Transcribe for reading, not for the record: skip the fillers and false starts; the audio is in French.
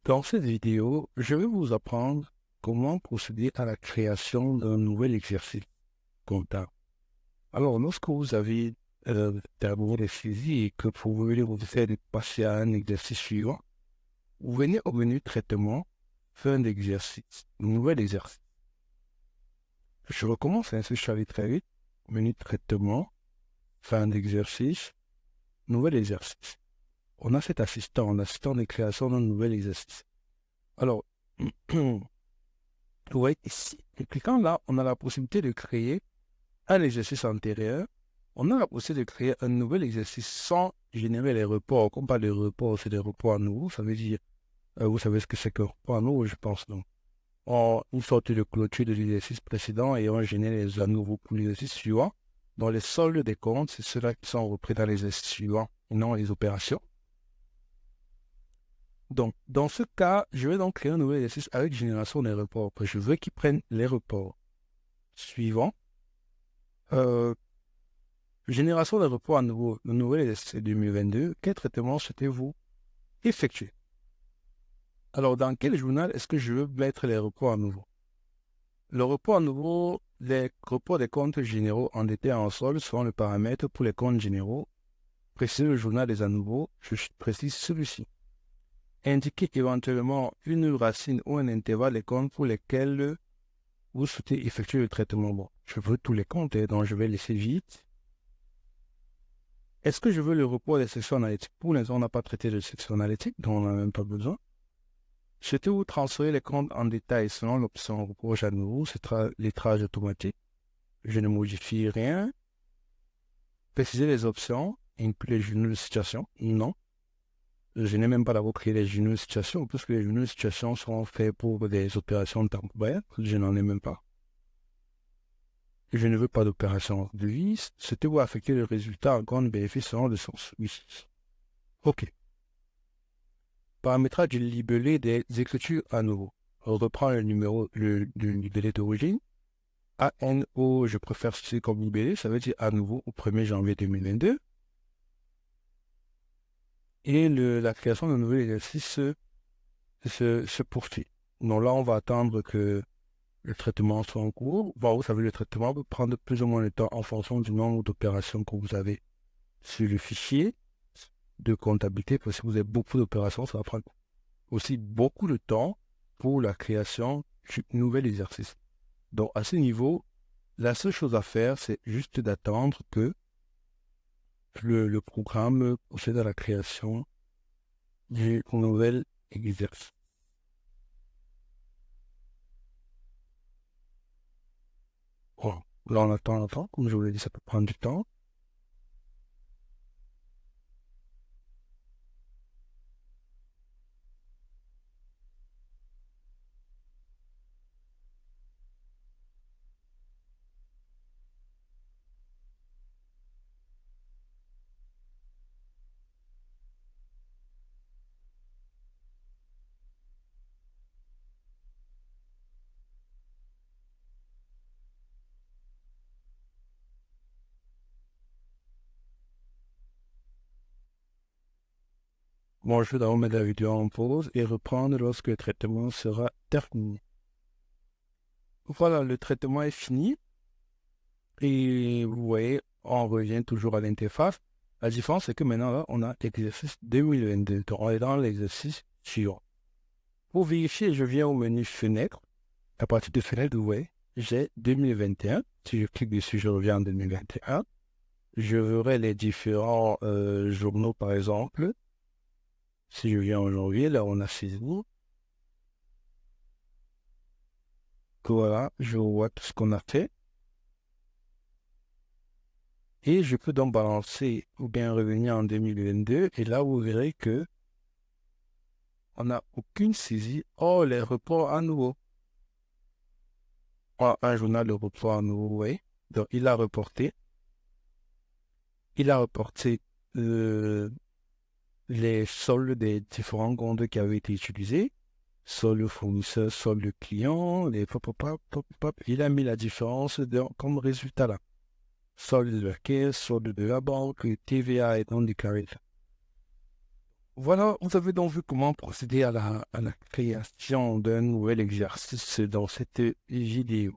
Dans cette vidéo, je vais vous apprendre comment procéder à la création d'un nouvel exercice comptable. Alors, lorsque vous avez terminé les saisies et que vous voulez vous faire de passer à un exercice suivant, vous venez au menu Traitement, fin d'exercice, nouvel exercice. Je recommence, ainsi je suis allé très vite. Menu Traitement, fin d'exercice, nouvel exercice. On a cet assistant, l'assistant de création d'un nouvel exercice. Alors, vous voyez ici, en cliquant là, on a la possibilité de créer un exercice antérieur. On a la possibilité de créer un nouvel exercice sans générer les reports. Comme pas de reports, c'est des reports à nouveau. Ça veut dire, vous savez ce que c'est qu'un report à nouveau, je pense, donc. Une sorte de clôture de l'exercice précédent et on génère les à nouveau pour l'exercice suivant. Dans les soldes des comptes, c'est ceux-là qui sont repris dans l'exercice suivant et non les opérations. Donc, dans ce cas, je vais donc créer un nouvel exercice avec génération des reports. Je veux qu'ils prennent les reports suivants. Euh, Génération de repos à nouveau, le nouvel exercice 2022, quel traitement souhaitez-vous effectuer? Alors, dans quel journal est-ce que je veux mettre les repos à nouveau? Le repos à nouveau, les repos des comptes généraux endettés en solde seront le paramètre pour les comptes généraux. Précisez le journal des à nouveau, je précise celui-ci. Indiquez éventuellement une racine ou un intervalle des comptes pour lesquels vous souhaitez effectuer le traitement. Bon, je veux tous les comptes, donc je vais laisser vite. Est-ce que je veux le report des sections analytiques? Pour l'instant, on n'a pas traité de section analytique, donc on n'en a même pas besoin. Souhaitez-vous transférer les comptes en détail selon l'option report à nouveau, c'est lettrage automatique. Je ne modifie rien. Préciser les options, inclure les journaux de situation. Non. Je n'ai même pas d'abord créé les journaux de situation, puisque les journaux de situation seront faits pour des opérations temporaires. Je n'en ai même pas. Je ne veux pas d'opération de vis. Souhaitez-vous affecter le résultat en compte bénéfice selon le sens? Oui. OK. Paramétrage du libellé des écritures à nouveau. On reprend le numéro du libellé d'origine. ANO, je préfère ceci comme libellé, ça veut dire à nouveau au 1er janvier 2022. Et la création d'un nouvel exercice se poursuit. Donc là, on va attendre que le traitement soit en cours. Bon, vous savez, le traitement peut prendre plus ou moins de temps en fonction du nombre d'opérations que vous avez sur le fichier de comptabilité. Parce que si vous avez beaucoup d'opérations, ça va prendre aussi beaucoup de temps pour la création du nouvel exercice. Donc, à ce niveau, la seule chose à faire, c'est juste d'attendre que le programme procède à la création du nouvel exercice. Bon, là, on attend. Comme je vous l'ai dit, ça peut prendre du temps. Bon, je vais d'abord mettre la vidéo en pause et reprendre lorsque le traitement sera terminé. Voilà, le traitement est fini. Et vous voyez, on revient toujours à l'interface. La différence, c'est que maintenant, là, on a l'exercice 2022. Donc, on est dans l'exercice suivant. Pour vérifier, je viens au menu Fenêtre. À partir de Fenêtre, vous voyez, j'ai 2021. Si je clique dessus, je reviens en 2021. Je verrai les différents journaux, par exemple. Si je viens en janvier, là, on a 6 jours. Voilà, je vois tout ce qu'on a fait. Et je peux donc balancer ou bien revenir en 2022. Et là, vous verrez que on n'a aucune saisie. Oh, les reports à nouveau. Oh, un journal de report à nouveau, oui. Donc, il a reporté. Il a reporté euh, les soldes des différents comptes qui avaient été utilisés. Solde fournisseur, solde client, les pop, pop, pop, pop, pop. Il a mis la différence comme résultat là. Solde de la caisse, solde de la banque, TVA est non déclaré. Voilà, vous avez donc vu comment procéder à la création d'un nouvel exercice dans cette vidéo.